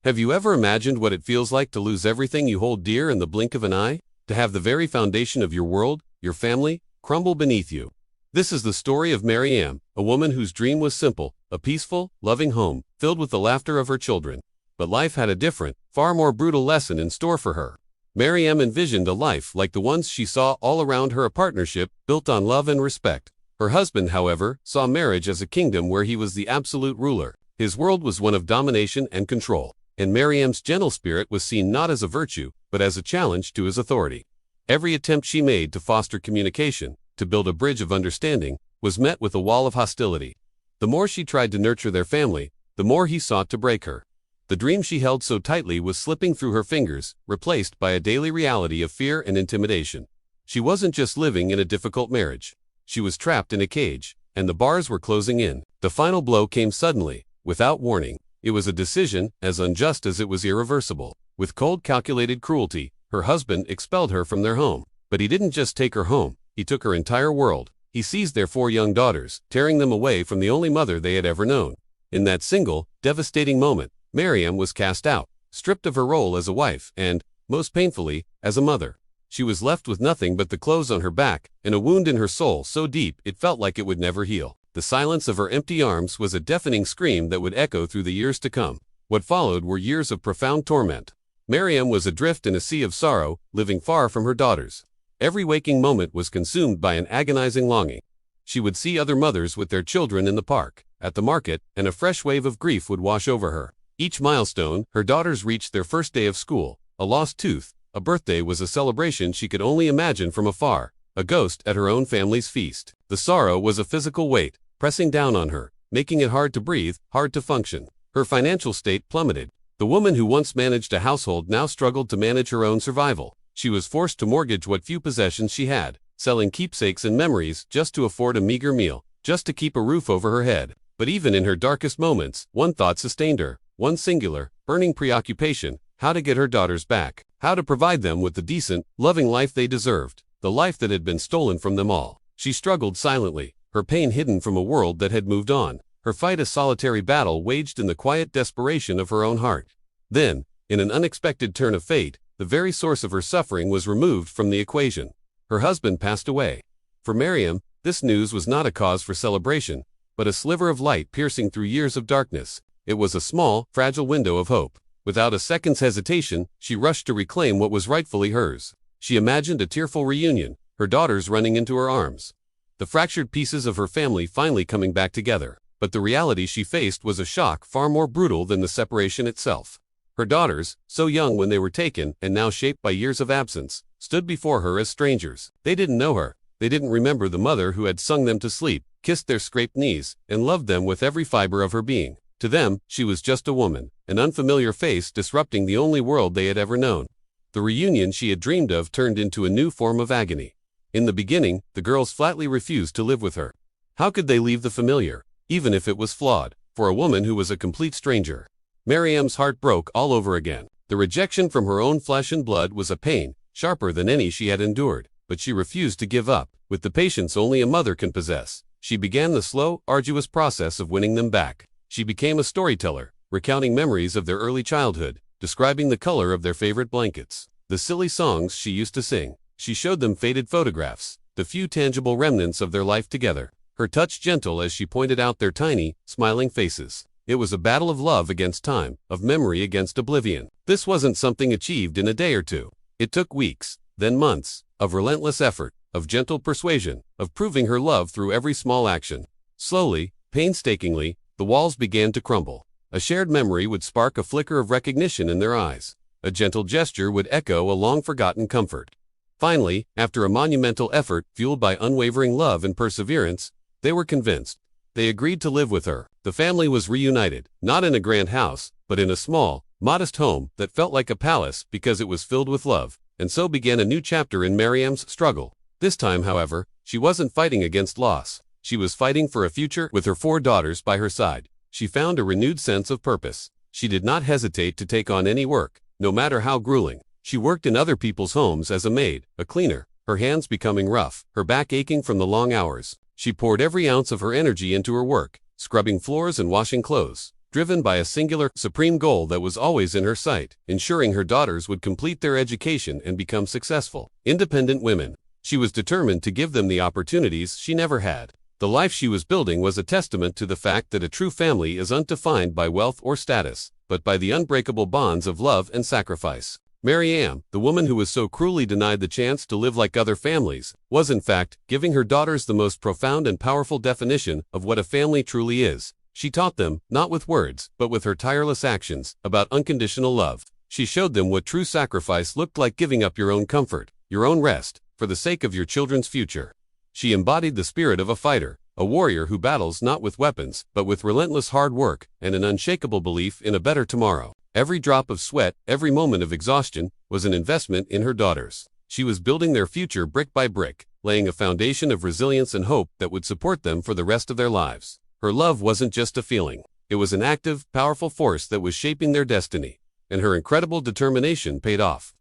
Have you ever imagined what it feels like to lose everything you hold dear in the blink of an eye? To have the very foundation of your world, your family, crumble beneath you? This is the story of Maryam, a woman whose dream was simple, a peaceful, loving home, filled with the laughter of her children. But life had a different, far more brutal lesson in store for her. Maryam envisioned a life like the ones she saw all around her, a partnership built on love and respect. Her husband, however, saw marriage as a kingdom where he was the absolute ruler. His world was one of domination and control, and Maryam's gentle spirit was seen not as a virtue, but as a challenge to his authority. Every attempt she made to foster communication, to build a bridge of understanding, was met with a wall of hostility. The more she tried to nurture their family, the more he sought to break her. The dream she held so tightly was slipping through her fingers, replaced by a daily reality of fear and intimidation. She wasn't just living in a difficult marriage. She was trapped in a cage, and the bars were closing in. The final blow came suddenly, without warning. It was a decision as unjust as it was irreversible. With cold, calculated cruelty, her husband expelled her from their home. But he didn't just take her home, he took her entire world. He seized their 4 young daughters, tearing them away from the only mother they had ever known. In that single, devastating moment, Maryam was cast out, stripped of her role as a wife and, most painfully, as a mother. She was left with nothing but the clothes on her back and a wound in her soul so deep it felt like it would never heal. The silence of her empty arms was a deafening scream that would echo through the years to come. What followed were years of profound torment. Maryam was adrift in a sea of sorrow, living far from her daughters. Every waking moment was consumed by an agonizing longing. She would see other mothers with their children in the park, at the market, and a fresh wave of grief would wash over her. Each milestone, her daughters reached their first day of school, a lost tooth, a birthday was a celebration she could only imagine from afar, a ghost at her own family's feast. The sorrow was a physical weight, pressing down on her, making it hard to breathe, hard to function. Her financial state plummeted. The woman who once managed a household now struggled to manage her own survival. She was forced to mortgage what few possessions she had, selling keepsakes and memories just to afford a meager meal, just to keep a roof over her head. But even in her darkest moments, one thought sustained her, one singular, burning preoccupation: how to get her daughters back, how to provide them with the decent, loving life they deserved, the life that had been stolen from them all. She struggled silently, her pain hidden from a world that had moved on, her fight a solitary battle waged in the quiet desperation of her own heart. Then, in an unexpected turn of fate, the very source of her suffering was removed from the equation. Her husband passed away. For Maryam, this news was not a cause for celebration, but a sliver of light piercing through years of darkness. It was a small, fragile window of hope. Without a second's hesitation, she rushed to reclaim what was rightfully hers. She imagined a tearful reunion, her daughters running into her arms, the fractured pieces of her family finally coming back together. But the reality she faced was a shock far more brutal than the separation itself. Her daughters, so young when they were taken and now shaped by years of absence, stood before her as strangers. They didn't know her. They didn't remember the mother who had sung them to sleep, kissed their scraped knees, and loved them with every fiber of her being. To them, she was just a woman, an unfamiliar face disrupting the only world they had ever known. The reunion she had dreamed of turned into a new form of agony. In the beginning, the girls flatly refused to live with her. How could they leave the familiar, even if it was flawed, for a woman who was a complete stranger? Maryam's heart broke all over again. The rejection from her own flesh and blood was a pain, sharper than any she had endured, but she refused to give up. With the patience only a mother can possess, she began the slow, arduous process of winning them back. She became a storyteller, recounting memories of their early childhood, describing the color of their favorite blankets, the silly songs she used to sing. She showed them faded photographs, the few tangible remnants of their life together, her touch gentle as she pointed out their tiny, smiling faces. It was a battle of love against time, of memory against oblivion. This wasn't something achieved in a day or two. It took weeks, then months, of relentless effort, of gentle persuasion, of proving her love through every small action. Slowly, painstakingly, the walls began to crumble. A shared memory would spark a flicker of recognition in their eyes. A gentle gesture would echo a long-forgotten comfort. Finally, after a monumental effort fueled by unwavering love and perseverance, they were convinced. They agreed to live with her. The family was reunited, not in a grand house, but in a small, modest home that felt like a palace because it was filled with love. And so began a new chapter in Maryam's struggle. This time, however, she wasn't fighting against loss. She was fighting for a future with her 4 daughters by her side. She found a renewed sense of purpose. She did not hesitate to take on any work, no matter how grueling. She worked in other people's homes as a maid, a cleaner, her hands becoming rough, her back aching from the long hours. She poured every ounce of her energy into her work, scrubbing floors and washing clothes. driven by a singular, supreme goal that was always in her sight, ensuring her daughters would complete their education and become successful, independent women. She was determined to give them the opportunities she never had. The life she was building was a testament to the fact that a true family is undefined by wealth or status, but by the unbreakable bonds of love and sacrifice. Maryam, the woman who was so cruelly denied the chance to live like other families, was in fact giving her daughters the most profound and powerful definition of what a family truly is. She taught them, not with words, but with her tireless actions, about unconditional love. She showed them what true sacrifice looked like, giving up your own comfort, your own rest, for the sake of your children's future. She embodied the spirit of a fighter, a warrior who battles not with weapons, but with relentless hard work and an unshakable belief in a better tomorrow. Every drop of sweat, every moment of exhaustion, was an investment in her daughters. She was building their future brick by brick, laying a foundation of resilience and hope that would support them for the rest of their lives. Her love wasn't just a feeling. It was an active, powerful force that was shaping their destiny. And her incredible determination paid off.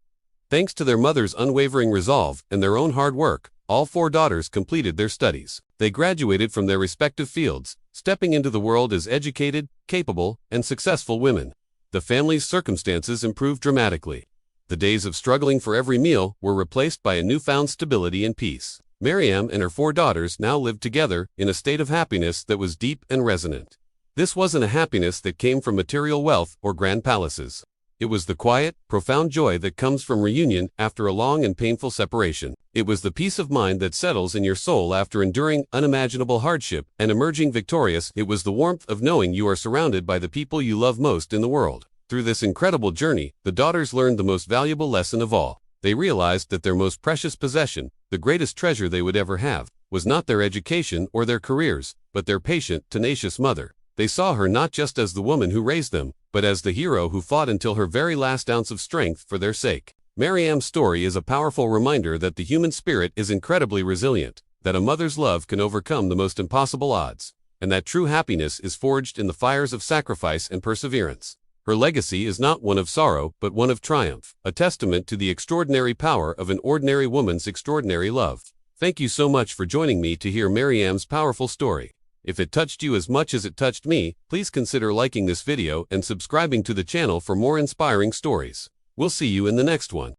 Thanks to their mother's unwavering resolve and their own hard work, all 4 daughters completed their studies. They graduated from their respective fields, stepping into the world as educated, capable, and successful women. The family's circumstances improved dramatically. The days of struggling for every meal were replaced by a newfound stability and peace. Maryam and her 4 daughters now lived together in a state of happiness that was deep and resonant. This wasn't a happiness that came from material wealth or grand palaces. It was the quiet, profound joy that comes from reunion after a long and painful separation. It was the peace of mind that settles in your soul after enduring unimaginable hardship and emerging victorious. It was the warmth of knowing you are surrounded by the people you love most in the world. Through this incredible journey, the daughters learned the most valuable lesson of all. They realized that their most precious possession, the greatest treasure they would ever have, was not their education or their careers, but their patient, tenacious mother. They saw her not just as the woman who raised them, but as the hero who fought until her very last ounce of strength for their sake. Maryam's story is a powerful reminder that the human spirit is incredibly resilient, that a mother's love can overcome the most impossible odds, and that true happiness is forged in the fires of sacrifice and perseverance. Her legacy is not one of sorrow, but one of triumph, a testament to the extraordinary power of an ordinary woman's extraordinary love. Thank you so much for joining me to hear Maryam's powerful story. If it touched you as much as it touched me, please consider liking this video and subscribing to the channel for more inspiring stories. We'll see you in the next one.